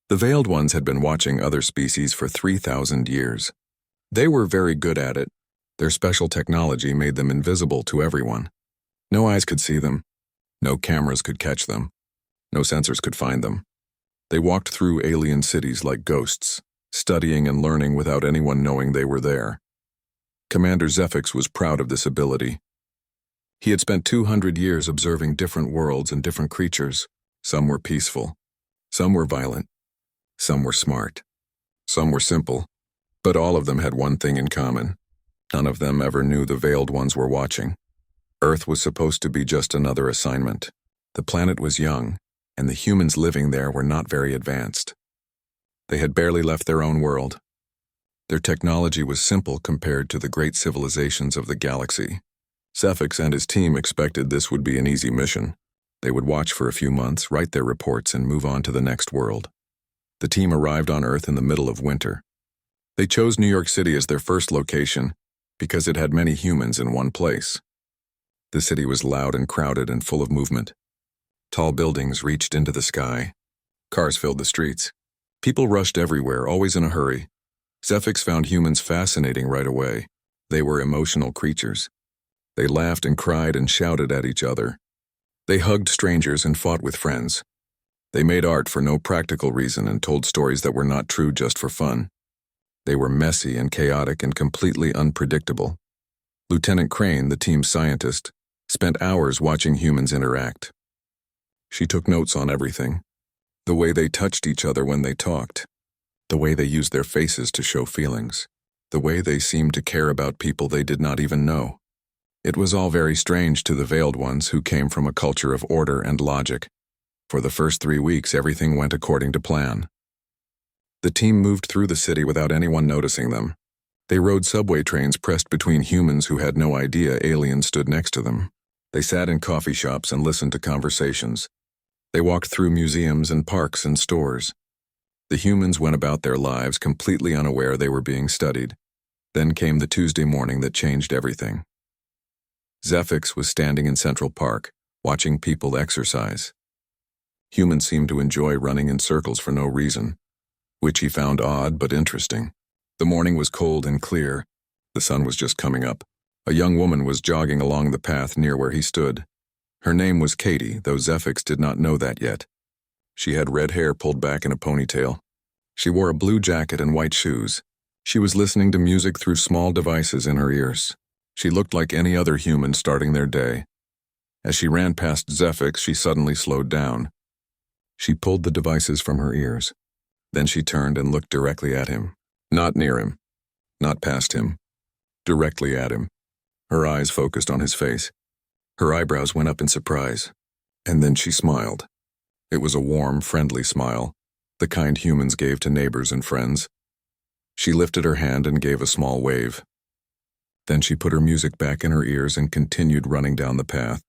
The Veiled Ones had been watching other species for 3,000 years. They were very good at it. Their special technology made them invisible to everyone. No eyes could see them. No cameras could catch them. No sensors could find them. They walked through alien cities like ghosts, studying and learning without anyone knowing they were there. Commander Zephix was proud of this ability. He had spent 200 years observing different worlds and different creatures. Some were peaceful. Some were violent. Some were smart. Some were simple. But all of them had one thing in common. None of them ever knew the Veiled Ones were watching. Earth was supposed to be just another assignment. The planet was young, and the humans living there were not very advanced. They had barely left their own world. Their technology was simple compared to the great civilizations of the galaxy. Zephix and his team expected this would be an easy mission. They would watch for a few months, write their reports, and move on to the next world. The team arrived on Earth in the middle of winter. They chose New York City as their first location because it had many humans in one place. The city was loud and crowded and full of movement. Tall buildings reached into the sky. Cars filled the streets. People rushed everywhere, always in a hurry. Zephix found humans fascinating right away. They were emotional creatures. They laughed and cried and shouted at each other. They hugged strangers and fought with friends. They made art for no practical reason and told stories that were not true just for fun. They were messy and chaotic and completely unpredictable. Lieutenant Crane, the team's scientist, spent hours watching humans interact. She took notes on everything. The way they touched each other when they talked. The way they used their faces to show feelings. The way they seemed to care about people they did not even know. It was all very strange to the Veiled Ones who came from a culture of order and logic. For the first 3 weeks, everything went according to plan. The team moved through the city without anyone noticing them. They rode subway trains pressed between humans who had no idea aliens stood next to them. They sat in coffee shops and listened to conversations. They walked through museums and parks and stores. The humans went about their lives completely unaware they were being studied. Then came the Tuesday morning that changed everything. Zephix was standing in Central Park, watching people exercise. Humans seemed to enjoy running in circles for no reason, which he found odd but interesting. The morning was cold and clear. The sun was just coming up. A young woman was jogging along the path near where he stood. Her name was Katie, though Zephix did not know that yet. She had red hair pulled back in a ponytail. She wore a blue jacket and white shoes. She was listening to music through small devices in her ears. She looked like any other human starting their day. As she ran past Zephix, she suddenly slowed down. She pulled the devices from her ears. Then she turned and looked directly at him. Not near him. Not past him. Directly at him. Her eyes focused on his face. Her eyebrows went up in surprise. And then she smiled. It was a warm, friendly smile, the kind humans gave to neighbors and friends. She lifted her hand and gave a small wave. Then she put her music back in her ears and continued running down the path.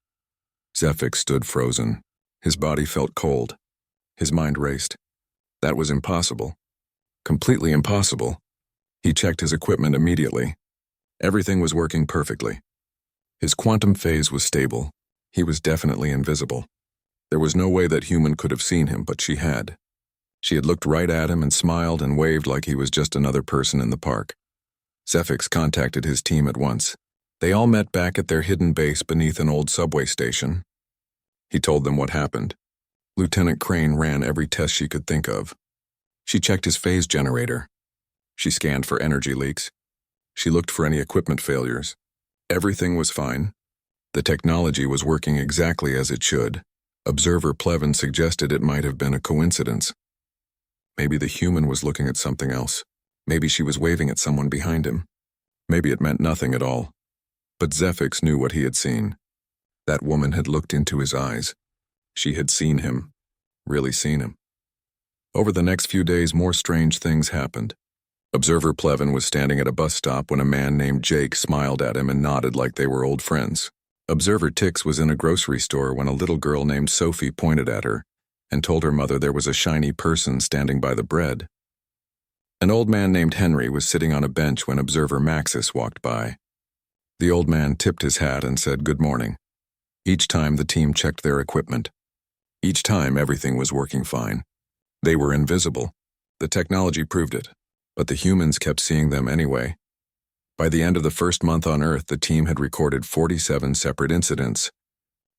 Zephix stood frozen. His body felt cold. His mind raced. That was impossible. Completely impossible. He checked his equipment immediately. Everything was working perfectly. His quantum phase was stable. He was definitely invisible. There was no way that human could have seen him, but she had. She had looked right at him and smiled and waved like he was just another person in the park. Zephix contacted his team at once. They all met back at their hidden base beneath an old subway station. He told them what happened. Lieutenant Crane ran every test she could think of. She checked his phase generator. She scanned for energy leaks. She looked for any equipment failures. Everything was fine. The technology was working exactly as it should. Observer Plevin suggested it might have been a coincidence. Maybe the human was looking at something else. Maybe she was waving at someone behind him. Maybe it meant nothing at all. But Zephix knew what he had seen. That woman had looked into his eyes. She had seen him. Really seen him. Over the next few days, more strange things happened. Observer Plevin was standing at a bus stop when a man named Jake smiled at him and nodded like they were old friends. Observer Tix was in a grocery store when a little girl named Sophie pointed at her and told her mother there was a shiny person standing by the bread. An old man named Henry was sitting on a bench when Observer Maxis walked by. The old man tipped his hat and said good morning. Each time the team checked their equipment. Each time everything was working fine. They were invisible. The technology proved it, but the humans kept seeing them anyway. By the end of the first month on Earth, the team had recorded 47 separate incidents.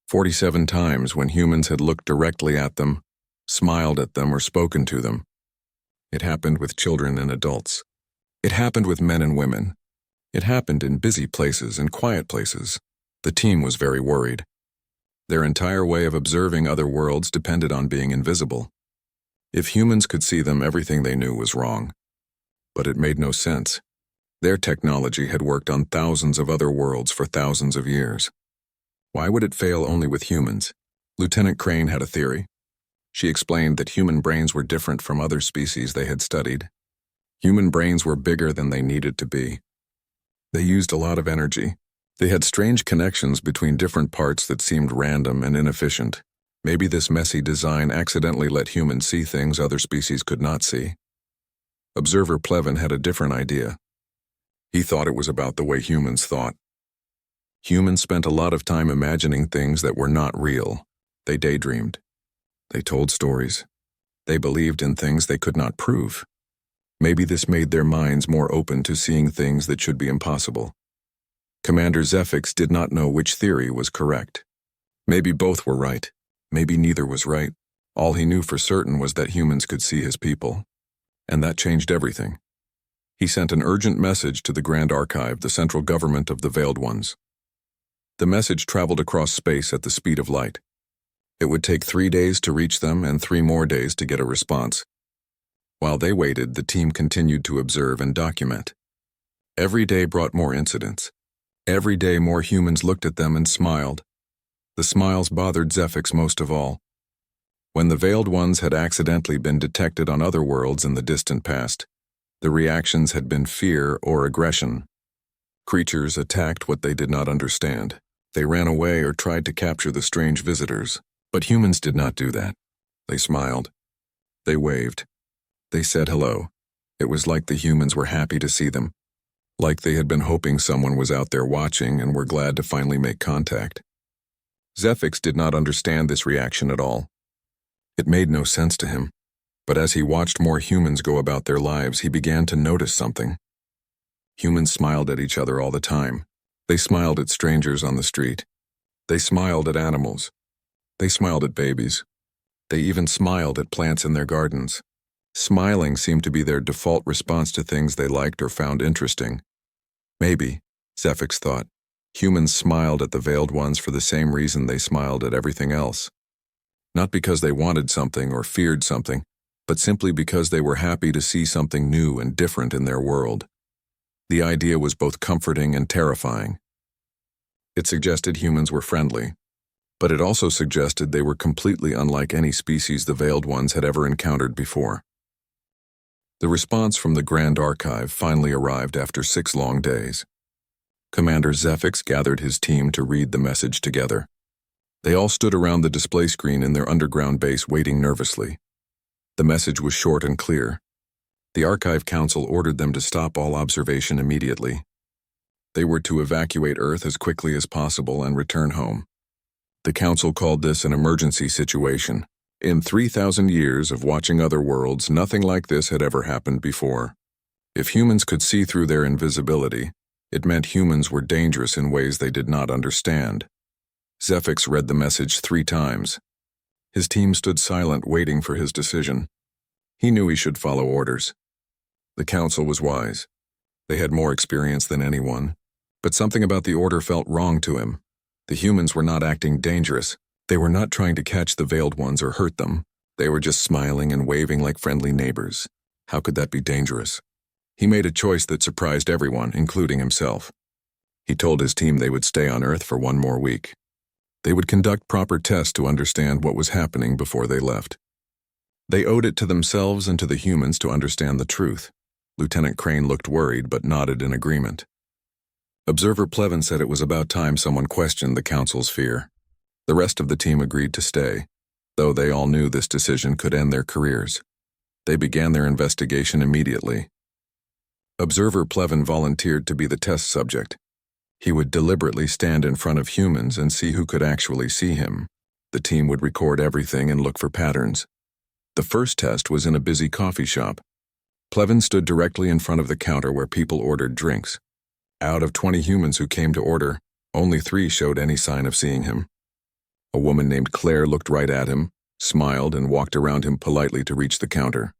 47 times when humans had looked directly at them, smiled at them, or spoken to them. It happened with children and adults. It happened with men and women. It happened in busy places and quiet places. The team was very worried. Their entire way of observing other worlds depended on being invisible. If humans could see them, everything they knew was wrong. But it made no sense. Their technology had worked on thousands of other worlds for thousands of years. Why would it fail only with humans? Lieutenant Crane had a theory. She explained that human brains were different from other species they had studied. Human brains were bigger than they needed to be. They used a lot of energy. They had strange connections between different parts that seemed random and inefficient. Maybe this messy design accidentally let humans see things other species could not see. Observer Plevin had a different idea. He thought it was about the way humans thought. Humans spent a lot of time imagining things that were not real. They daydreamed. They told stories. They believed in things they could not prove. Maybe this made their minds more open to seeing things that should be impossible. Commander Zephyx did not know which theory was correct. Maybe both were right. Maybe neither was right. All he knew for certain was that humans could see his people. And that changed everything. He sent an urgent message to the Grand Archive, the central government of the Veiled Ones. The message traveled across space at the speed of light. It would take 3 days to reach them and 3 more days to get a response. While they waited, the team continued to observe and document. Every day brought more incidents. Every day more humans looked at them and smiled. The smiles bothered Zephyx most of all. When the Veiled Ones had accidentally been detected on other worlds in the distant past, the reactions had been fear or aggression. Creatures attacked what they did not understand. They ran away or tried to capture the strange visitors. But humans did not do that. They smiled. They waved. They said hello. It was like the humans were happy to see them. Like they had been hoping someone was out there watching and were glad to finally make contact. Zephyx did not understand this reaction at all. It made no sense to him. But as he watched more humans go about their lives, he began to notice something. Humans smiled at each other all the time. They smiled at strangers on the street. They smiled at animals. They smiled at babies. They even smiled at plants in their gardens. Smiling seemed to be their default response to things they liked or found interesting. Maybe, Zephyx thought, humans smiled at the Veiled Ones for the same reason they smiled at everything else. Not because they wanted something or feared something, but simply because they were happy to see something new and different in their world. The idea was both comforting and terrifying. It suggested humans were friendly, but it also suggested they were completely unlike any species the Veiled Ones had ever encountered before. The response from the Grand Archive finally arrived after 6 long days. Commander Zephyx gathered his team to read the message together. They all stood around the display screen in their underground base waiting nervously. The message was short and clear. The Archive Council ordered them to stop all observation immediately. They were to evacuate Earth as quickly as possible and return home. The Council called this an emergency situation. In 3,000 years of watching other worlds, nothing like this had ever happened before. If humans could see through their invisibility, it meant humans were dangerous in ways they did not understand. Zephyx read the message 3 times. His team stood silent, waiting for his decision. He knew he should follow orders. The Council was wise. They had more experience than anyone. But something about the order felt wrong to him. The humans were not acting dangerous. They were not trying to catch the Veiled Ones or hurt them. They were just smiling and waving like friendly neighbors. How could that be dangerous? He made a choice that surprised everyone, including himself. He told his team they would stay on Earth for 1 more week. They would conduct proper tests to understand what was happening before they left. They owed it to themselves and to the humans to understand the truth. Lieutenant Crane looked worried but nodded in agreement. Observer Plevin said it was about time someone questioned the Council's fear. The rest of the team agreed to stay, though they all knew this decision could end their careers. They began their investigation immediately. Observer Plevin volunteered to be the test subject. He would deliberately stand in front of humans and see who could actually see him. The team would record everything and look for patterns. The first test was in a busy coffee shop. Plevin stood directly in front of the counter where people ordered drinks. Out of 20 humans who came to order, only 3 showed any sign of seeing him. A woman named Claire looked right at him, smiled, and walked around him politely to reach the counter.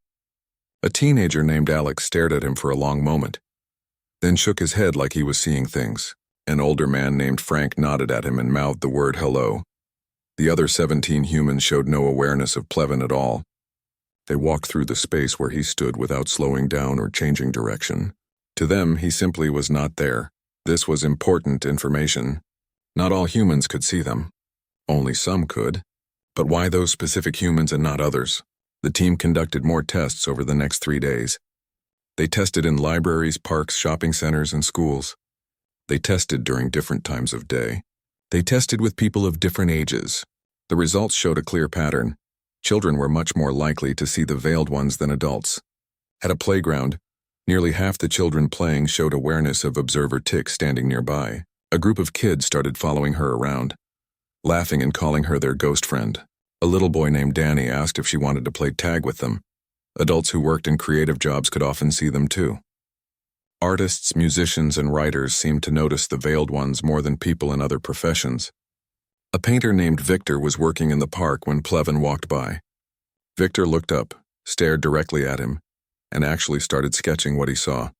A teenager named Alex stared at him for a long moment, then shook his head like he was seeing things. An older man named Frank nodded at him and mouthed the word hello. The other 17 humans showed no awareness of Plevin at all. They walked through the space where he stood without slowing down or changing direction. To them, he simply was not there. This was important information. Not all humans could see them. Only some could. But why those specific humans and not others? The team conducted more tests over the next 3 days. They tested in libraries, parks, shopping centers, and schools. They tested during different times of day. They tested with people of different ages. The results showed a clear pattern. Children were much more likely to see the veiled ones than adults. At a playground, nearly half the children playing showed awareness of observer Tick standing nearby. A group of kids started following her around, laughing and calling her their ghost friend. A little boy named Danny asked if she wanted to play tag with them. Adults who worked in creative jobs could often see them too. Artists, musicians, and writers seemed to notice the veiled ones more than people in other professions. A painter named Victor was working in the park when Plevin walked by. Victor looked up, stared directly at him, and actually started sketching what he saw.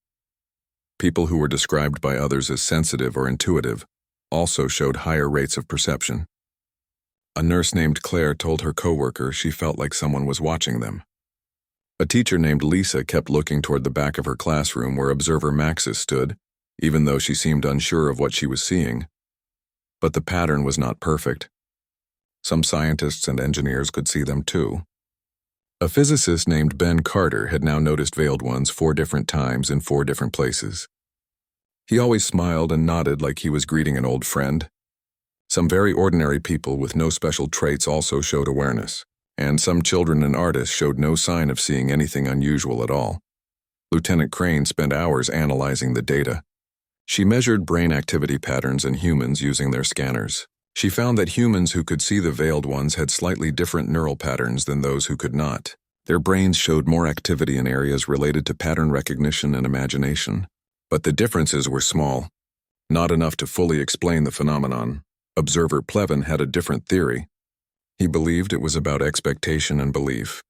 People who were described by others as sensitive or intuitive also showed higher rates of perception. A nurse named Claire told her coworker she felt like someone was watching them. A teacher named Lisa kept looking toward the back of her classroom where observer Maxis stood, even though she seemed unsure of what she was seeing. But the pattern was not perfect. Some scientists and engineers could see them too. A physicist named Ben Carter had now noticed veiled ones 4 different times in 4 different places. He always smiled and nodded like he was greeting an old friend. Some very ordinary people with no special traits also showed awareness, and some children and artists showed no sign of seeing anything unusual at all. Lieutenant Crane spent hours analyzing the data. She measured brain activity patterns in humans using their scanners. She found that humans who could see the veiled ones had slightly different neural patterns than those who could not. Their brains showed more activity in areas related to pattern recognition and imagination. But the differences were small, not enough to fully explain the phenomenon. Observer Plevin had a different theory. He believed it was about expectation and belief.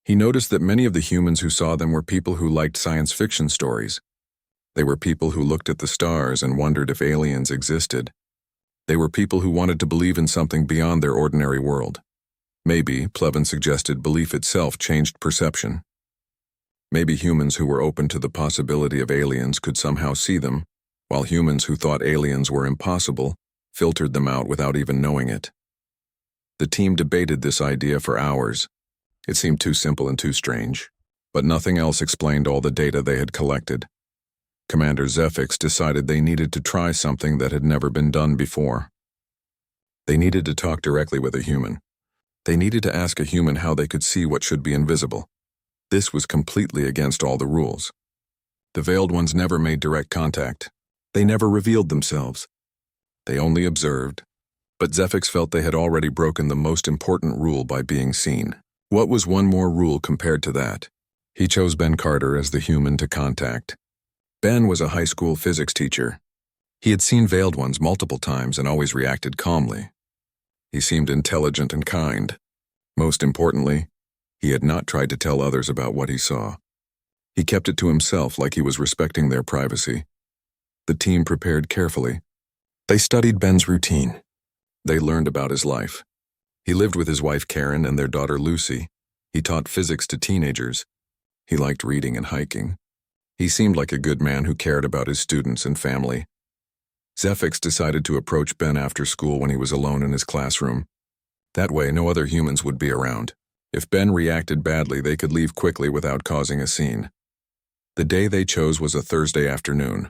He noticed that many of the humans who saw them were people who liked science fiction stories. They were people who looked at the stars and wondered if aliens existed. They were people who wanted to believe in something beyond their ordinary world. Maybe, Plevin suggested, belief itself changed perception. Maybe humans who were open to the possibility of aliens could somehow see them, while humans who thought aliens were impossible filtered them out without even knowing it. The team debated this idea for hours. It seemed too simple and too strange, but nothing else explained all the data they had collected. Commander Zefix decided they needed to try something that had never been done before. They needed to talk directly with a human. They needed to ask a human how they could see what should be invisible. This was completely against all the rules. The veiled ones never made direct contact. They never revealed themselves. They only observed. But Zefix felt they had already broken the most important rule by being seen. What was one more rule compared to that? He chose Ben Carter as the human to contact. Ben was a high school physics teacher. He had seen veiled ones multiple times and always reacted calmly. He seemed intelligent and kind. Most importantly, he had not tried to tell others about what he saw. He kept it to himself like he was respecting their privacy. The team prepared carefully. They studied Ben's routine. They learned about his life. He lived with his wife Karen and their daughter Lucy. He taught physics to teenagers. He liked reading and hiking. He seemed like a good man who cared about his students and family. Zefix decided to approach Ben after school when he was alone in his classroom. That way, no other humans would be around. If Ben reacted badly, they could leave quickly without causing a scene. The day they chose was a Thursday afternoon.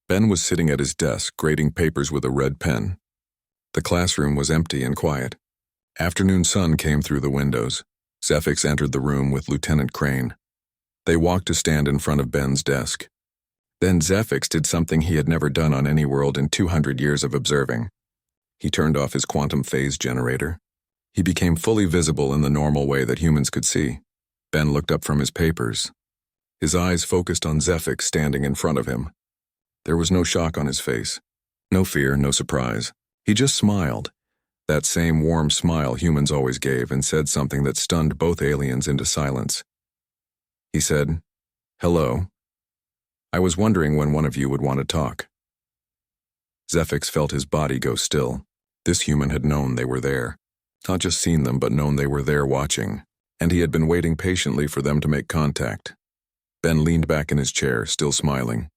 Ben was sitting at his desk, grading papers with a red pen. The classroom was empty and quiet. Afternoon sun came through the windows. Zefix entered the room with Lieutenant Crane. They walked to stand in front of Ben's desk. Then Zefix did something he had never done on any world in 200 years of observing. He turned off his quantum phase generator. He became fully visible in the normal way that humans could see. Ben looked up from his papers. His eyes focused on Zephyx standing in front of him. There was no shock on his face. No fear, no surprise. He just smiled. That same warm smile humans always gave, and said something that stunned both aliens into silence. He said, "Hello. I was wondering when one of you would want to talk." Zephyx felt his body go still. This human had known they were there. Not just seen them, but known they were there watching. And he had been waiting patiently for them to make contact. Ben leaned back in his chair, still smiling.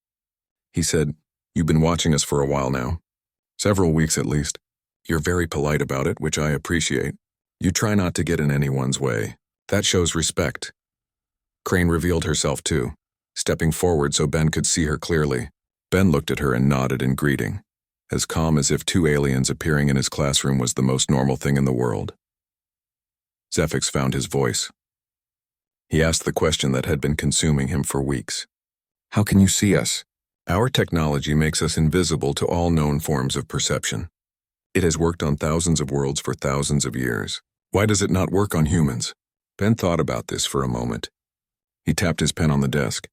He said, "You've been watching us for a while now. Several weeks at least. You're very polite about it, which I appreciate. You try not to get in anyone's way. That shows respect." Crane revealed herself too, stepping forward so Ben could see her clearly. Ben looked at her and nodded in greeting, as calm as if two aliens appearing in his classroom was the most normal thing in the world. Zephyx found his voice. He asked the question that had been consuming him for weeks. "How can you see us?" "Our technology makes us invisible to all known forms of perception. It has worked on thousands of worlds for thousands of years. Why does it not work on humans?" Ben thought about this for a moment. He tapped his pen on the desk.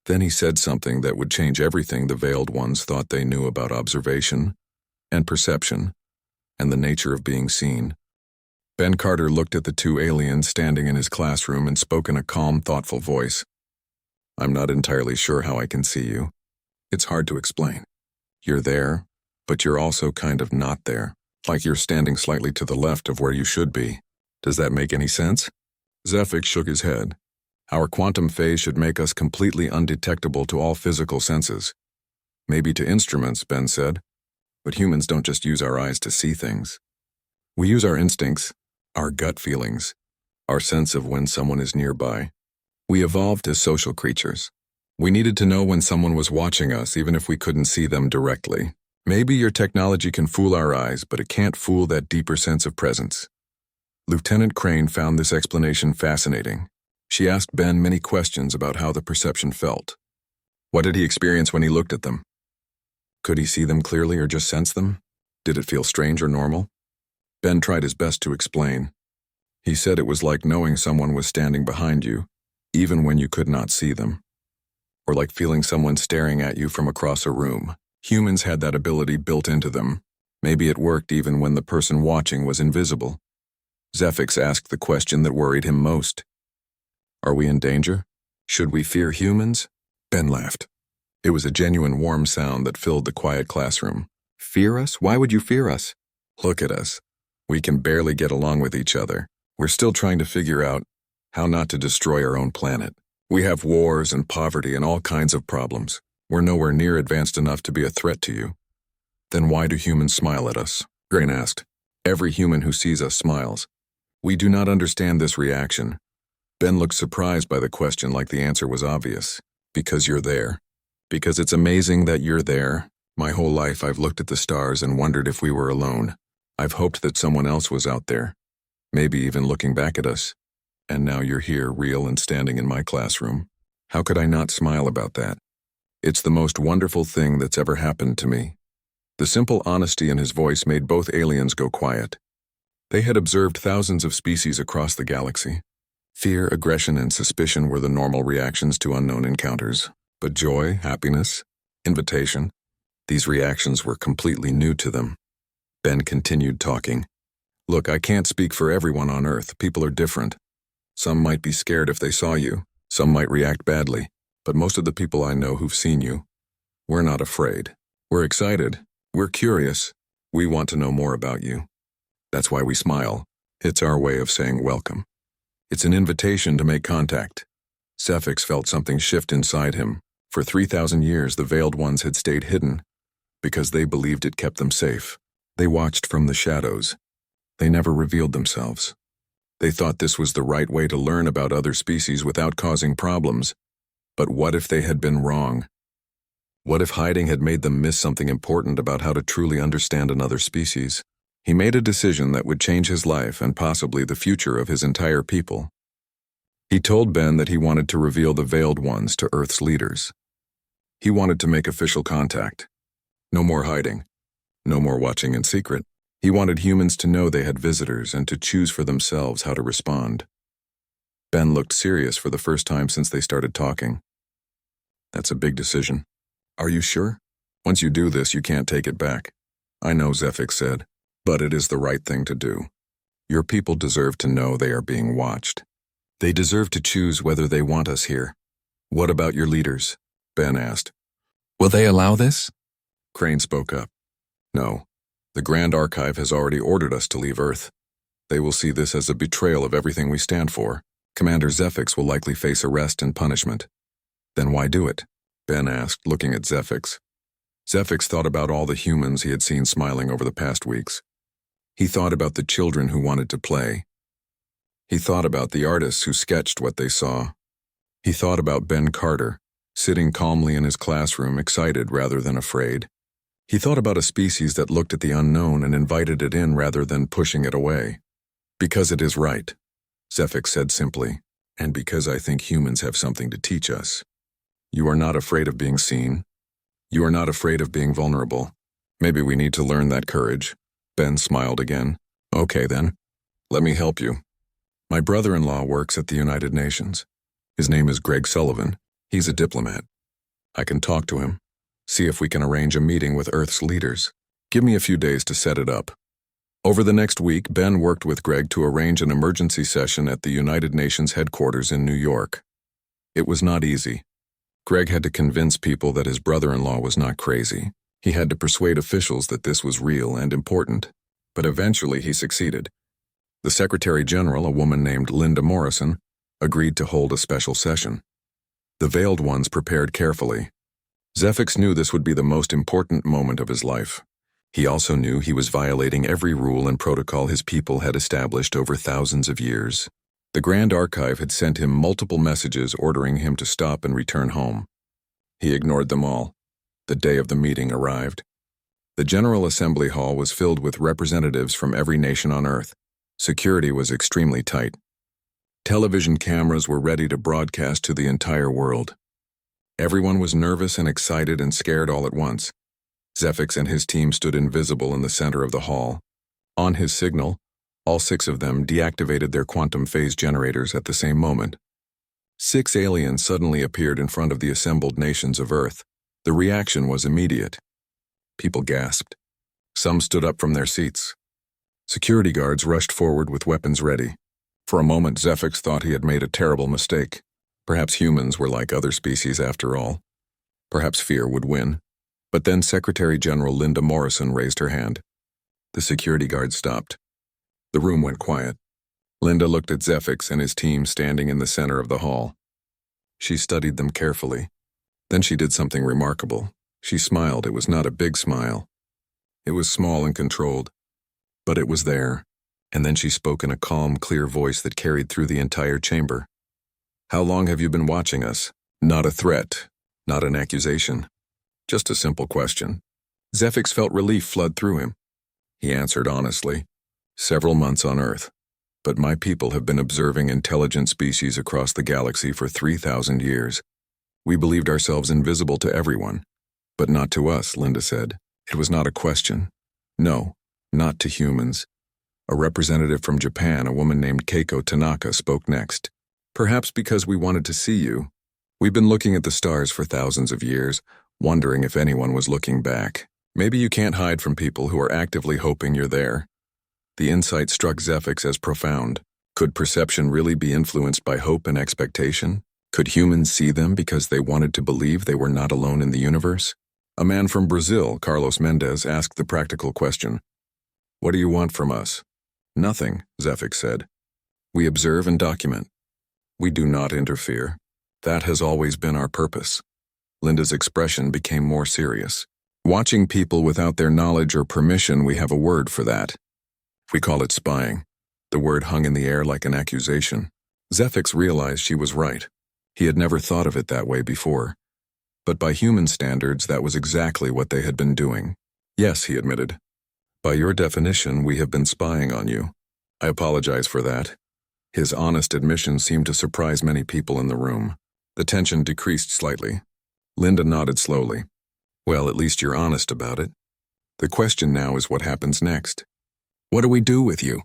Then he said something that would change everything the Veiled Ones thought they knew about observation and perception and the nature of being seen. Ben Carter looked at the two aliens standing in his classroom and spoke in a calm, thoughtful voice. "I'm not entirely sure how I can see you. It's hard to explain. You're there, but you're also kind of not there, like you're standing slightly to the left of where you should be. Does that make any sense?" Zephyx shook his head. "Our quantum phase should make us completely undetectable to all physical senses. Maybe to instruments," Ben said. "But humans don't just use our eyes to see things. We use our instincts, our gut feelings, our sense of when someone is nearby. We evolved as social creatures. We needed to know when someone was watching us, even if we couldn't see them directly. Maybe your technology can fool our eyes, but it can't fool that deeper sense of presence." Lieutenant Crane found this explanation fascinating. She asked Ben many questions about how the perception felt. What did he experience when he looked at them? Could he see them clearly or just sense them? Did it feel strange or normal? Ben tried his best to explain. He said it was like knowing someone was standing behind you, even when you could not see them. Or like feeling someone staring at you from across a room. Humans had that ability built into them. Maybe it worked even when the person watching was invisible. Zephyx asked the question that worried him most. "Are we in danger? Should we fear humans?" Ben laughed. It was a genuine warm sound that filled the quiet classroom. "Fear us? Why would you fear us?" "Look at us. We can barely get along with each other. We're still trying to figure out how not to destroy our own planet. We have wars and poverty and all kinds of problems. We're nowhere near advanced enough to be a threat to you." "Then why do humans smile at us?" Crane asked. "Every human who sees us smiles. We do not understand this reaction." Ben looked surprised by the question, like the answer was obvious. "Because you're there. Because it's amazing that you're there. My whole life I've looked at the stars and wondered if we were alone. I've hoped that someone else was out there, maybe even looking back at us. And now you're here, real and standing in my classroom. How could I not smile about that? It's the most wonderful thing that's ever happened to me." The simple honesty in his voice made both aliens go quiet. They had observed thousands of species across the galaxy. Fear, aggression, and suspicion were the normal reactions to unknown encounters. But joy, happiness, invitation, these reactions were completely new to them. Ben continued talking. "Look, I can't speak for everyone on Earth. People are different. Some might be scared if they saw you. Some might react badly. But most of the people I know who've seen you, we're not afraid. We're excited. We're curious. We want to know more about you. That's why we smile. It's our way of saying welcome. It's an invitation to make contact." Zephyx felt something shift inside him. For 3,000 years, the Veiled Ones had stayed hidden because they believed it kept them safe. They watched from the shadows. They never revealed themselves. They thought this was the right way to learn about other species without causing problems. But what if they had been wrong? What if hiding had made them miss something important about how to truly understand another species? He made a decision that would change his life and possibly the future of his entire people. He told Ben that he wanted to reveal the Veiled Ones to Earth's leaders. He wanted to make official contact. No more hiding. No more watching in secret. He wanted humans to know they had visitors and to choose for themselves how to respond. Ben looked serious for the first time since they started talking. That's a big decision. Are you sure? Once you do this, you can't take it back. I know, Zephyx said, but it is the right thing to do. Your people deserve to know they are being watched. They deserve to choose whether they want us here. What about your leaders? Ben asked. Will they allow this? Crane spoke up. No. The Grand Archive has already ordered us to leave Earth. They will see this as a betrayal of everything we stand for. Commander Zephyx will likely face arrest and punishment. Then why do it? Ben asked, looking at Zephyx. Zephyx thought about all the humans he had seen smiling over the past weeks. He thought about the children who wanted to play. He thought about the artists who sketched what they saw. He thought about Ben Carter, sitting calmly in his classroom, excited rather than afraid. He thought about a species that looked at the unknown and invited it in rather than pushing it away. Because it is right, Zephyx said simply, and because I think humans have something to teach us. You are not afraid of being seen. You are not afraid of being vulnerable. Maybe we need to learn that courage. Ben smiled again. Okay then, let me help you. My brother-in-law works at the United Nations. His name is Greg Sullivan. He's a diplomat. I can talk to him. See if we can arrange a meeting with Earth's leaders. Give me a few days to set it up. Over the next week, Ben worked with Greg to arrange an emergency session at the United Nations headquarters in New York. It was not easy. Greg had to convince people that his brother-in-law was not crazy. He had to persuade officials that this was real and important. But eventually he succeeded. The Secretary General, a woman named Linda Morrison, agreed to hold a special session. The veiled ones prepared carefully. Zephyx knew this would be the most important moment of his life. He also knew he was violating every rule and protocol his people had established over thousands of years. The Grand Archive had sent him multiple messages ordering him to stop and return home. He ignored them all. The day of the meeting arrived. The General Assembly Hall was filled with representatives from every nation on Earth. Security was extremely tight. Television cameras were ready to broadcast to the entire world. Everyone was nervous and excited and scared all at once. Zephyx and his team stood invisible in the center of the hall. On his signal, all 6 of them deactivated their quantum phase generators at the same moment. 6 aliens suddenly appeared in front of the assembled nations of Earth. The reaction was immediate. People gasped. Some stood up from their seats. Security guards rushed forward with weapons ready. For a moment, Zephyx thought he had made a terrible mistake. Perhaps humans were like other species after all. Perhaps fear would win. But then Secretary General Linda Morrison raised her hand. The security guard stopped. The room went quiet. Linda looked at Zephyx and his team standing in the center of the hall. She studied them carefully. Then she did something remarkable. She smiled. It was not a big smile. It was small and controlled. But it was there. And then she spoke in a calm, clear voice that carried through the entire chamber. How long have you been watching us? Not a threat. Not an accusation. Just a simple question. Zephyx felt relief flood through him. He answered honestly. Several months on Earth. But my people have been observing intelligent species across the galaxy for 3,000 years. We believed ourselves invisible to everyone. But not to us, Linda said. It was not a question. No, not to humans. A representative from Japan, a woman named Keiko Tanaka, spoke next. Perhaps because we wanted to see you. We've been looking at the stars for thousands of years, wondering if anyone was looking back. Maybe you can't hide from people who are actively hoping you're there. The insight struck Zephyx as profound. Could perception really be influenced by hope and expectation? Could humans see them because they wanted to believe they were not alone in the universe? A man from Brazil, Carlos Mendez, asked the practical question. What do you want from us? Nothing, Zephyx said. We observe and document. We do not interfere. That has always been our purpose. Linda's expression became more serious. Watching people without their knowledge or permission, we have a word for that. We call it spying. The word hung in the air like an accusation. Zephyx realized she was right. He had never thought of it that way before. But by human standards, that was exactly what they had been doing. Yes, he admitted. By your definition, we have been spying on you. I apologize for that. His honest admission seemed to surprise many people in the room. The tension decreased slightly. Linda nodded slowly. Well, at least you're honest about it. The question now is what happens next. What do we do with you?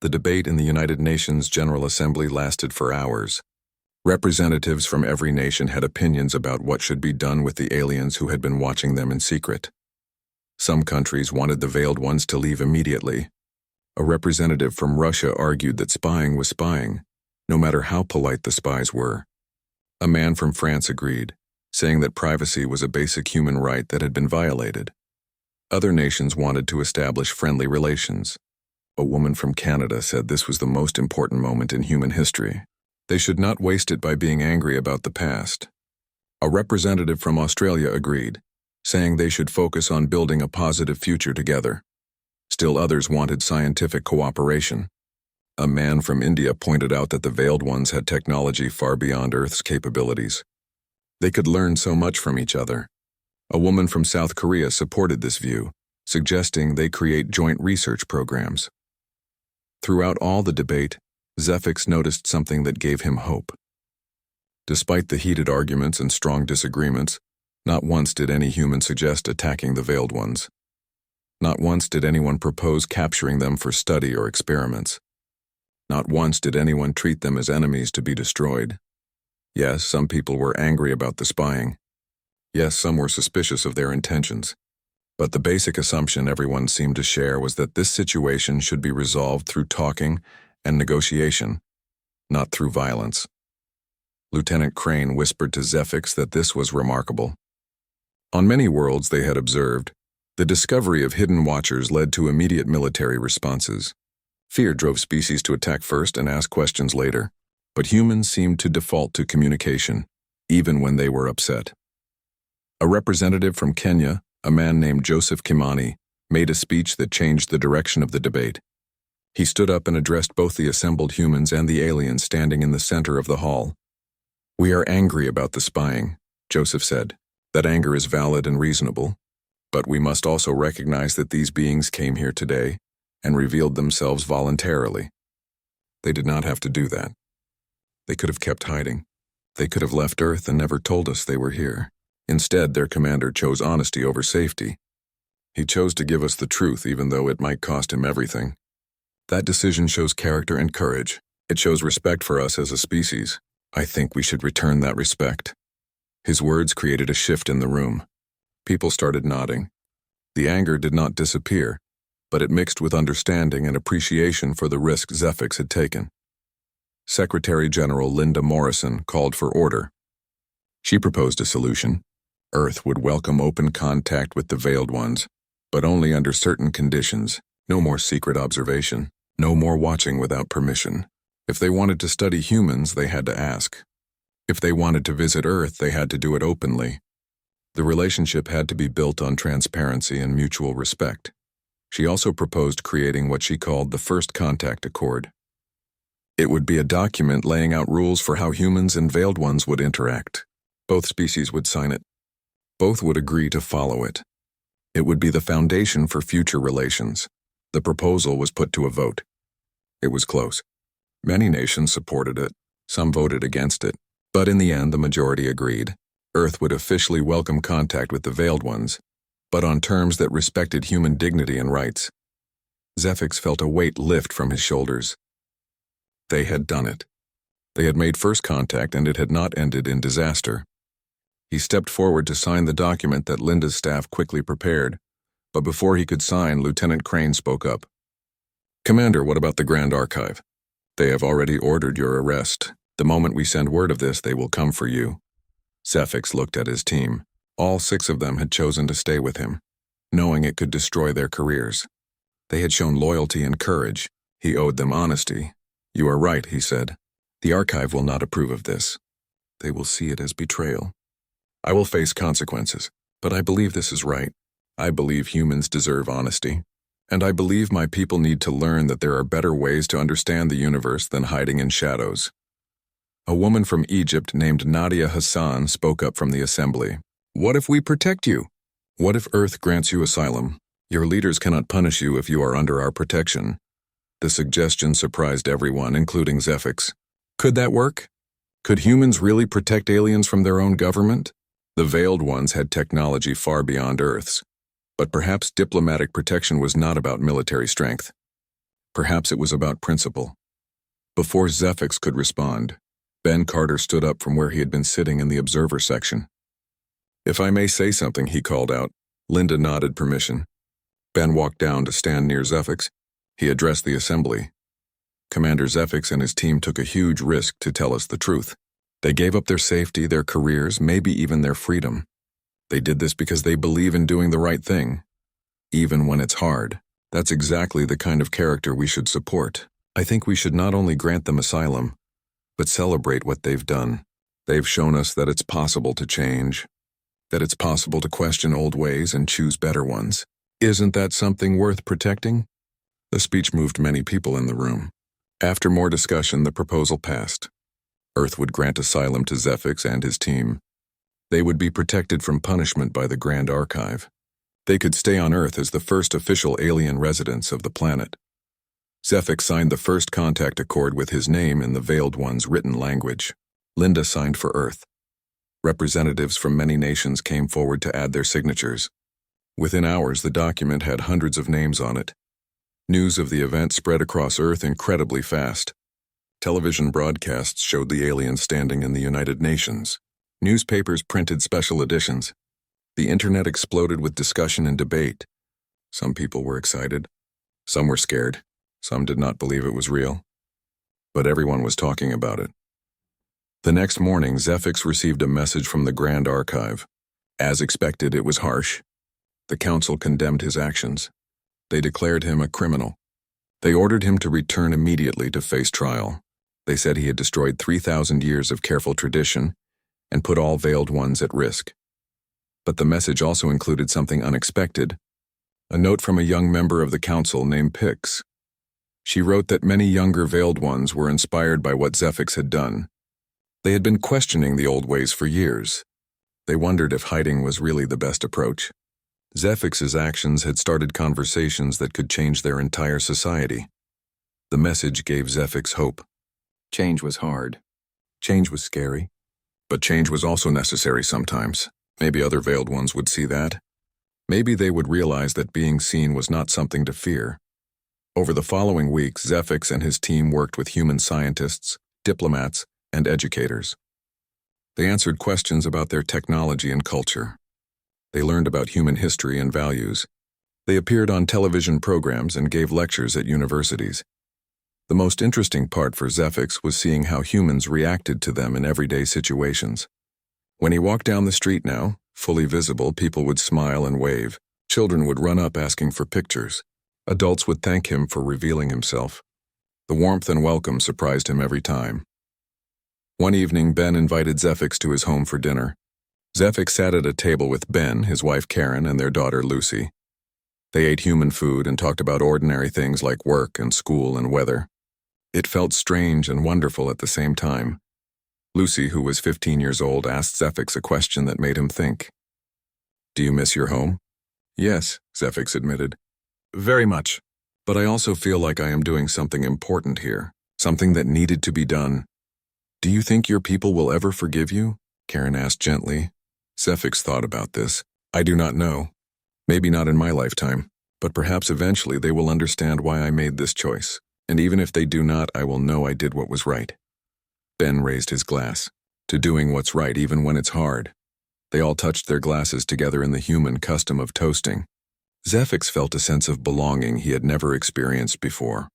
The debate in the United Nations General Assembly lasted for hours. Representatives from every nation had opinions about what should be done with the aliens who had been watching them in secret. Some countries wanted the veiled ones to leave immediately. A representative from Russia argued that spying was spying, no matter how polite the spies were. A man from France agreed, saying that privacy was a basic human right that had been violated. Other nations wanted to establish friendly relations. A woman from Canada said this was the most important moment in human history. They should not waste it by being angry about the past. A representative from Australia agreed, saying they should focus on building a positive future together. Still others wanted scientific cooperation. A man from India pointed out that the veiled ones had technology far beyond Earth's capabilities. They could learn so much from each other. A woman from South Korea supported this view, suggesting they create joint research programs. Throughout all the debate, Zefix noticed something that gave him hope. Despite the heated arguments and strong disagreements, not once did any human suggest attacking the veiled ones. Not once did anyone propose capturing them for study or experiments. Not once did anyone treat them as enemies to be destroyed. Yes, some people were angry about the spying. Yes, some were suspicious of their intentions. But the basic assumption everyone seemed to share was that this situation should be resolved through talking and negotiation, not through violence. Lieutenant Crane whispered to Zefix that this was remarkable. On many worlds they had observed, the discovery of hidden watchers led to immediate military responses. Fear drove species to attack first and ask questions later, but humans seemed to default to communication, even when they were upset. A representative from Kenya, a man named Joseph Kimani, made a speech that changed the direction of the debate. He stood up and addressed both the assembled humans and the aliens standing in the center of the hall. "We are angry about the spying," Joseph said. "That anger is valid and reasonable, but we must also recognize that these beings came here today and revealed themselves voluntarily. They did not have to do that. They could have kept hiding. They could have left Earth and never told us they were here. Instead, their commander chose honesty over safety. He chose to give us the truth even though it might cost him everything. That decision shows character and courage. It shows respect for us as a species. I think we should return that respect." His words created a shift in the room. People started nodding. The anger did not disappear, but it mixed with understanding and appreciation for the risk Zefix had taken. Secretary General Linda Morrison called for order. She proposed a solution. Earth would welcome open contact with the veiled ones, but only under certain conditions. No more secret observation. No more watching without permission. If they wanted to study humans, they had to ask. If they wanted to visit Earth, they had to do it openly. The relationship had to be built on transparency and mutual respect. She also proposed creating what she called the First Contact Accord. It would be a document laying out rules for how humans and veiled ones would interact. Both species would sign it. Both would agree to follow it. It would be the foundation for future relations. The proposal was put to a vote. It was close. Many nations supported it. Some voted against it. But in the end, the majority agreed. Earth would officially welcome contact with the veiled ones, but on terms that respected human dignity and rights. Zefix felt a weight lift from his shoulders. They had done it. They had made first contact and it had not ended in disaster. He stepped forward to sign the document that Linda's staff quickly prepared, but before he could sign, Lieutenant Crane spoke up. "Commander, what about the Grand Archive? They have already ordered your arrest. The moment we send word of this, they will come for you." Zefix looked at his team. All 6 of them had chosen to stay with him, knowing it could destroy their careers. They had shown loyalty and courage. He owed them honesty. "You are right," he said. "The Archive will not approve of this. They will see it as betrayal. I will face consequences, but I believe this is right. I believe humans deserve honesty. And I believe my people need to learn that there are better ways to understand the universe than hiding in shadows." A woman from Egypt named Nadia Hassan spoke up from the assembly. "What if we protect you? What if Earth grants you asylum? Your leaders cannot punish you if you are under our protection." The suggestion surprised everyone, including Zefix. Could that work? Could humans really protect aliens from their own government? The veiled ones had technology far beyond Earth's. But perhaps diplomatic protection was not about military strength. Perhaps it was about principle. Before Zephyx could respond, Ben Carter stood up from where he had been sitting in the observer section. "If I may say something," he called out. Linda nodded permission. Ben walked down to stand near Zephyx. He addressed the assembly. "Commander Zephyx and his team took a huge risk to tell us the truth. They gave up their safety, their careers, maybe even their freedom. They did this because they believe in doing the right thing, even when it's hard. That's exactly the kind of character we should support. I think we should not only grant them asylum, but celebrate what they've done. They've shown us that it's possible to change, that it's possible to question old ways and choose better ones. Isn't that something worth protecting?" The speech moved many people in the room. After more discussion, the proposal passed. Earth would grant asylum to Zephyx and his team. They would be protected from punishment by the Grand Archive. They could stay on Earth as the first official alien residents of the planet. Zephyx signed the first contact accord with his name in the Veiled One's written language. Linda signed for Earth. Representatives from many nations came forward to add their signatures. Within hours, the document had hundreds of names on it. News of the event spread across Earth incredibly fast. Television broadcasts showed the aliens standing in the United Nations. Newspapers printed special editions. The internet exploded with discussion and debate. Some people were excited. Some were scared. Some did not believe it was real. But everyone was talking about it. The next morning, Zephyx received a message from the Grand Archive. As expected, it was harsh. The council condemned his actions. They declared him a criminal. They ordered him to return immediately to face trial. They said he had destroyed 3,000 years of careful tradition and put all Veiled Ones at risk. But the message also included something unexpected, a note from a young member of the council named Pix. She wrote that many younger Veiled Ones were inspired by what Zephyx had done. They had been questioning the old ways for years. They wondered if hiding was really the best approach. Zephyx's actions had started conversations that could change their entire society. The message gave Zephyx hope. Change was hard. Change was scary. But change was also necessary sometimes. Maybe other Veiled Ones would see that. Maybe they would realize that being seen was not something to fear. Over the following weeks, Zephyx and his team worked with human scientists, diplomats, and educators. They answered questions about their technology and culture. They learned about human history and values. They appeared on television programs and gave lectures at universities. The most interesting part for Zephyx was seeing how humans reacted to them in everyday situations. When he walked down the street now, fully visible, people would smile and wave. Children would run up asking for pictures. Adults would thank him for revealing himself. The warmth and welcome surprised him every time. One evening, Ben invited Zephyx to his home for dinner. Zephyx sat at a table with Ben, his wife Karen, and their daughter Lucy. They ate human food and talked about ordinary things like work and school and weather. It felt strange and wonderful at the same time. Lucy, who was 15 years old, asked Zephyx a question that made him think. "Do you miss your home?" "Yes," Zephyx admitted. "Very much. But I also feel like I am doing something important here, something that needed to be done." "Do you think your people will ever forgive you?" Karen asked gently. Zephyx thought about this. "I do not know. Maybe not in my lifetime, but perhaps eventually they will understand why I made this choice. And even if they do not, I will know I did what was right." Ben raised his glass. To doing what's right even when it's hard. They all touched their glasses together in the human custom of toasting. Zephyx felt a sense of belonging he had never experienced before.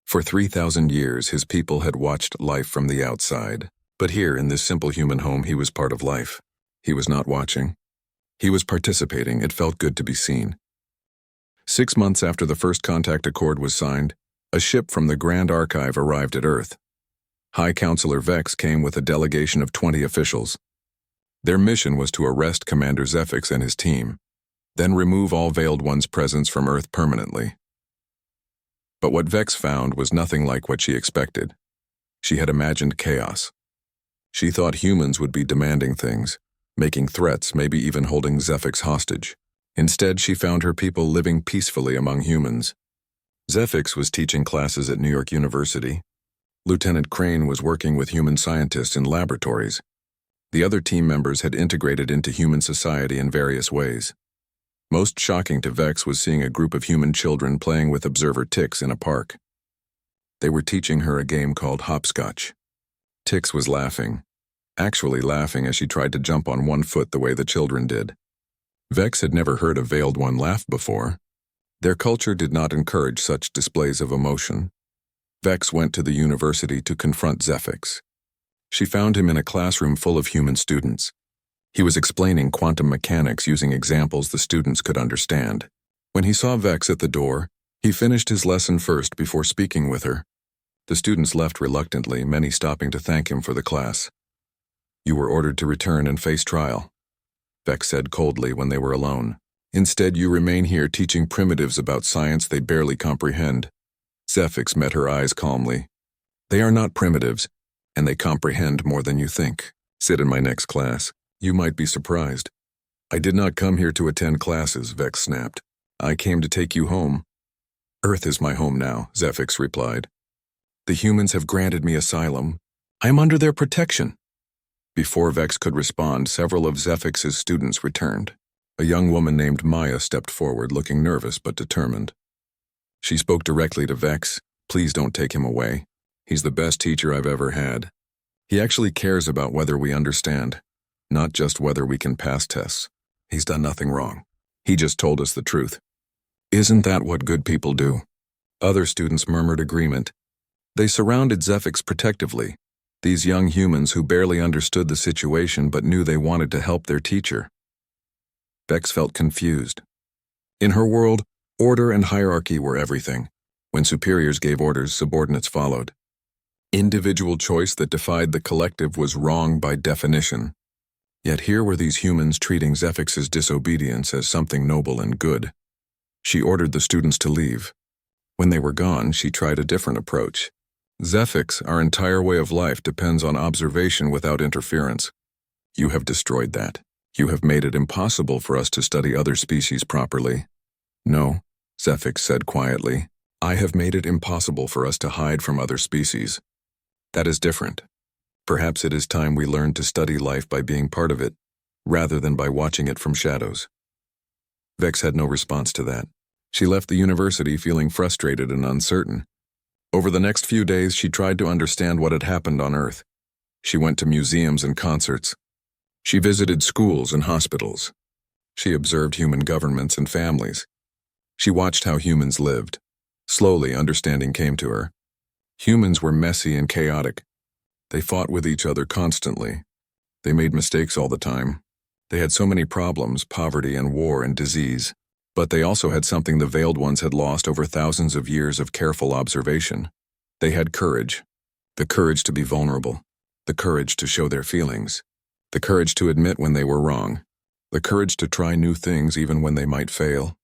For 3,000 years, his people had watched life from the outside. But here, in this simple human home, he was part of life. He was not watching. He was participating. It felt good to be seen. 6 months after the first contact accord was signed, a ship from the Grand Archive arrived at Earth. High Counselor Vex came with a delegation of 20 officials. Their mission was to arrest Commander Zephyx and his team, then remove all Veiled One's presence from Earth permanently. But what Vex found was nothing like what she expected. She had imagined chaos. She thought humans would be demanding things, making threats, maybe even holding Zephyx hostage. Instead, she found her people living peacefully among humans. Zephyx was teaching classes at New York University. Lieutenant Crane was working with human scientists in laboratories. The other team members had integrated into human society in various ways. Most shocking to Vex was seeing a group of human children playing with observer Tix in a park. They were teaching her a game called hopscotch. Tix was laughing, actually laughing as she tried to jump on one foot the way the children did. Vex had never heard a veiled one laugh before. Their culture did not encourage such displays of emotion. Vex went to the university to confront Zephyx. She found him in a classroom full of human students. He was explaining quantum mechanics using examples the students could understand. When he saw Vex at the door, he finished his lesson first before speaking with her. The students left reluctantly, many stopping to thank him for the class. "You were ordered to return and face trial," Vex said coldly when they were alone. "Instead, you remain here teaching primitives about science they barely comprehend." Zephyx met her eyes calmly. "They are not primitives, and they comprehend more than you think. Sit in my next class. You might be surprised." "I did not come here to attend classes," Vex snapped. "I came to take you home." "Earth is my home now," Zephyx replied. "The humans have granted me asylum. I am under their protection." Before Vex could respond, several of Zephyx's students returned. A young woman named Maya stepped forward, looking nervous but determined. She spoke directly to Vex. "Please don't take him away. He's the best teacher I've ever had. He actually cares about whether we understand, not just whether we can pass tests. He's done nothing wrong. He just told us the truth." "Isn't that what good people do?" Other students murmured agreement. They surrounded Zephyx protectively, these young humans who barely understood the situation but knew they wanted to help their teacher. Vex felt confused. In her world, order and hierarchy were everything. When superiors gave orders, subordinates followed. Individual choice that defied the collective was wrong by definition. Yet here were these humans treating Zephyx's disobedience as something noble and good. She ordered the students to leave. When they were gone, she tried a different approach. "Zephyx, our entire way of life depends on observation without interference. You have destroyed that. You have made it impossible for us to study other species properly." "No," Zephyx said quietly. "I have made it impossible for us to hide from other species. That is different. Perhaps it is time we learned to study life by being part of it, rather than by watching it from shadows." Vex had no response to that. She left the university feeling frustrated and uncertain. Over the next few days, she tried to understand what had happened on Earth. She went to museums and concerts. She visited schools and hospitals. She observed human governments and families. She watched how humans lived. Slowly, understanding came to her. Humans were messy and chaotic. They fought with each other constantly. They made mistakes all the time. They had so many problems, poverty and war and disease. But they also had something the veiled ones had lost over thousands of years of careful observation. They had courage. The courage to be vulnerable. The courage to show their feelings. The courage to admit when they were wrong. The courage to try new things even when they might fail.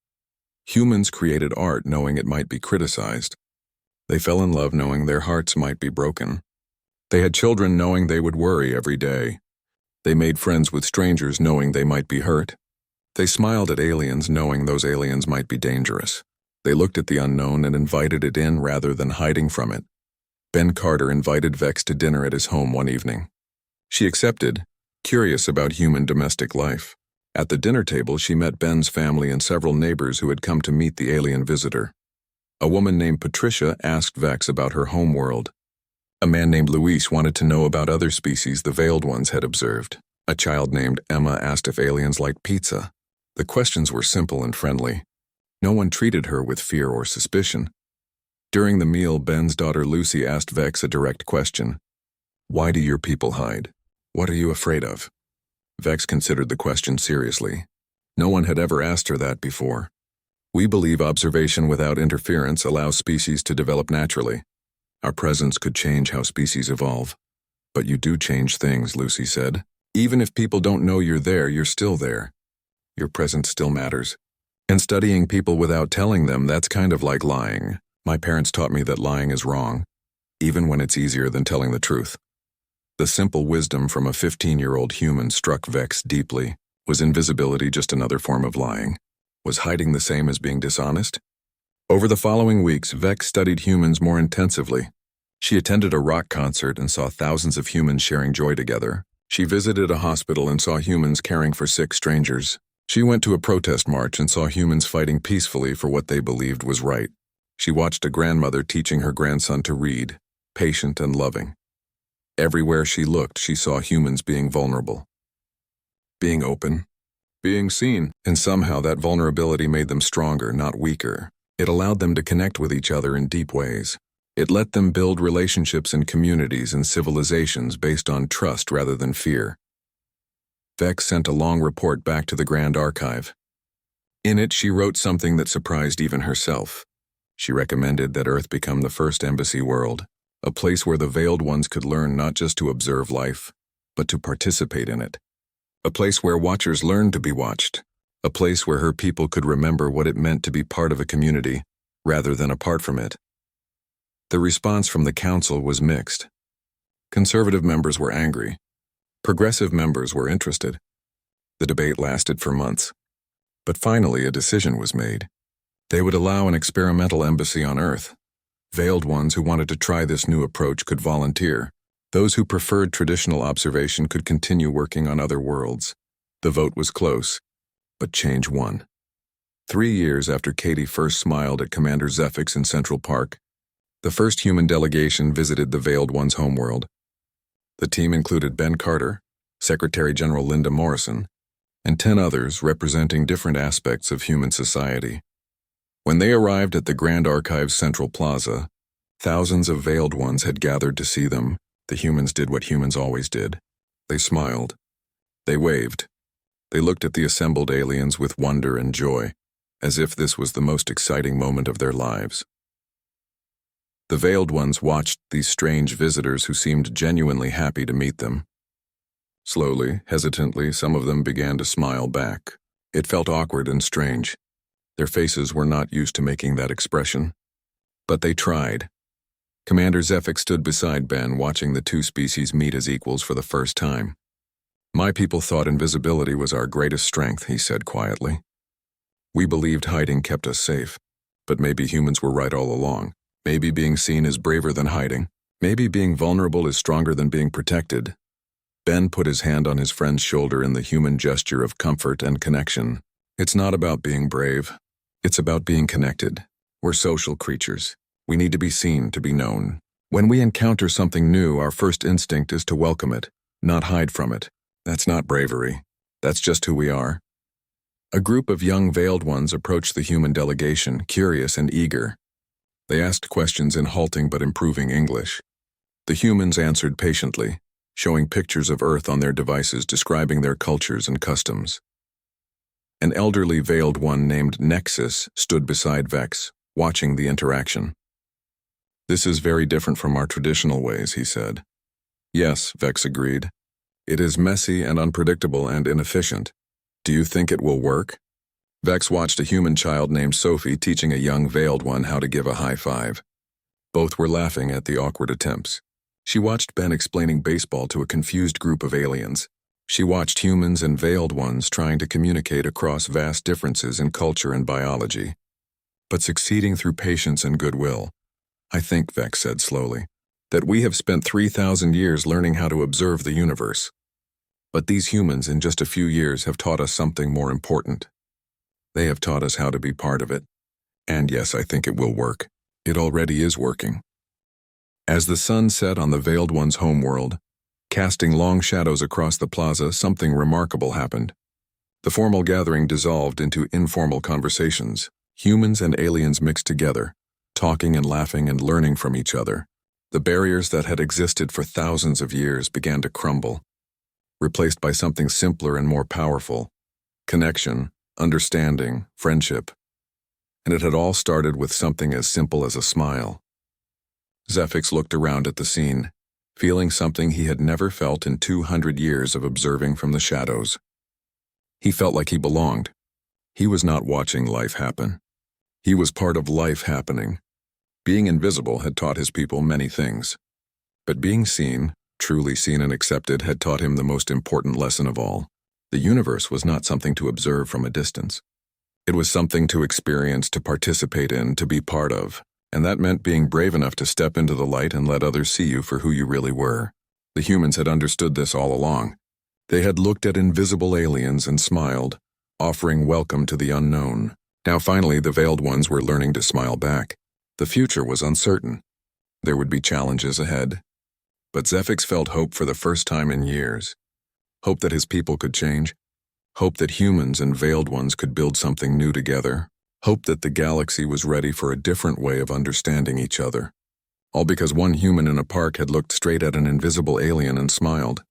Humans created art knowing it might be criticized. They fell in love knowing their hearts might be broken. They had children knowing they would worry every day. They made friends with strangers knowing they might be hurt. They smiled at aliens knowing those aliens might be dangerous. They looked at the unknown and invited it in rather than hiding from it. Ben Carter invited Vex to dinner at his home one evening. She accepted, curious about human domestic life. At the dinner table, she met Ben's family and several neighbors who had come to meet the alien visitor. A woman named Patricia asked Vex about her home world. A man named Luis wanted to know about other species the veiled ones had observed. A child named Emma asked if aliens liked pizza. The questions were simple and friendly. No one treated her with fear or suspicion. During the meal, Ben's daughter Lucy asked Vex a direct question. "Why do your people hide? What are you afraid of?" Vex considered the question seriously. No one had ever asked her that before. "We believe observation without interference allows species to develop naturally. Our presence could change how species evolve." "But you do change things," Lucy said. "Even if people don't know you're there, you're still there. Your presence still matters. And studying people without telling them, that's kind of like lying. My parents taught me that lying is wrong, even when it's easier than telling the truth." The simple wisdom from a 15-year-old human struck Vex deeply. Was invisibility just another form of lying? Was hiding the same as being dishonest? Over the following weeks, Vex studied humans more intensively. She attended a rock concert and saw thousands of humans sharing joy together. She visited a hospital and saw humans caring for sick strangers. She went to a protest march and saw humans fighting peacefully for what they believed was right. She watched a grandmother teaching her grandson to read, patient and loving. Everywhere she looked, she saw humans being vulnerable, being open, being seen, and somehow that vulnerability made them stronger, not weaker. It allowed them to connect with each other in deep ways. It let them build relationships in communities and civilizations based on trust rather than fear. Vex sent a long report back to the Grand Archive. In it, she wrote something that surprised even herself. She recommended that Earth become the first embassy world, a place where the Veiled Ones could learn not just to observe life, but to participate in it. A place where watchers learned to be watched. A place where her people could remember what it meant to be part of a community, rather than apart from it. The response from the council was mixed. Conservative members were angry. Progressive members were interested. The debate lasted for months. But finally, a decision was made. They would allow an experimental embassy on Earth. Veiled Ones who wanted to try this new approach could volunteer. Those who preferred traditional observation could continue working on other worlds. The vote was close, but change won. 3 years after Katie first smiled at Commander Zephyx in Central Park, the first human delegation visited the Veiled Ones' homeworld. The team included Ben Carter, Secretary General Linda Morrison, and 10 others representing different aspects of human society. When they arrived at the Grand Archive's Central Plaza, thousands of Veiled Ones had gathered to see them. The humans did what humans always did. They smiled. They waved. They looked at the assembled aliens with wonder and joy, as if this was the most exciting moment of their lives. The Veiled Ones watched these strange visitors who seemed genuinely happy to meet them. Slowly, hesitantly, some of them began to smile back. It felt awkward and strange. Their faces were not used to making that expression. But they tried. Commander Zephyx stood beside Ben, watching the two species meet as equals for the first time. "My people thought invisibility was our greatest strength," he said quietly. "We believed hiding kept us safe, but maybe humans were right all along. Maybe being seen is braver than hiding. Maybe being vulnerable is stronger than being protected." Ben put his hand on his friend's shoulder in the human gesture of comfort and connection. "It's not about being brave. It's about being connected. We're social creatures. We need to be seen, to be known. When we encounter something new, our first instinct is to welcome it, not hide from it. That's not bravery. That's just who we are." A group of young Veiled Ones approached the human delegation, curious and eager. They asked questions in halting but improving English. The humans answered patiently, showing pictures of Earth on their devices describing their cultures and customs. An elderly Veiled One named Nexus stood beside Vex, watching the interaction. "This is very different from our traditional ways," he said. "Yes," Vex agreed. "It is messy and unpredictable and inefficient. Do you think it will work?" Vex watched a human child named Sophie teaching a young Veiled One how to give a high five. Both were laughing at the awkward attempts. She watched Ben explaining baseball to a confused group of aliens. She watched humans and Veiled Ones trying to communicate across vast differences in culture and biology, but succeeding through patience and goodwill. "I think," Vex said slowly, "that we have spent 3,000 years learning how to observe the universe. But these humans in just a few years have taught us something more important. They have taught us how to be part of it. And yes, I think it will work. It already is working." As the sun set on the Veiled One's homeworld, casting long shadows across the plaza, something remarkable happened. The formal gathering dissolved into informal conversations. Humans and aliens mixed together, talking and laughing and learning from each other. The barriers that had existed for thousands of years began to crumble, replaced by something simpler and more powerful: connection, understanding, friendship. And it had all started with something as simple as a smile. Zephyx looked around at the scene, feeling something he had never felt in 200 years of observing from the shadows. He felt like he belonged. He was not watching life happen. He was part of life happening. Being invisible had taught his people many things, but being seen, truly seen and accepted, had taught him the most important lesson of all. The universe was not something to observe from a distance. It was something to experience, to participate in, to be part of, and that meant being brave enough to step into the light and let others see you for who you really were. The humans had understood this all along. They had looked at invisible aliens and smiled, offering welcome to the unknown. Now finally, the veiled ones were learning to smile back. The future was uncertain. There would be challenges ahead. But Zephix felt hope for the first time in years. Hope that his people could change. Hope that humans and veiled ones could build something new together. Hope that the galaxy was ready for a different way of understanding each other. All because one human in a park had looked straight at an invisible alien and smiled.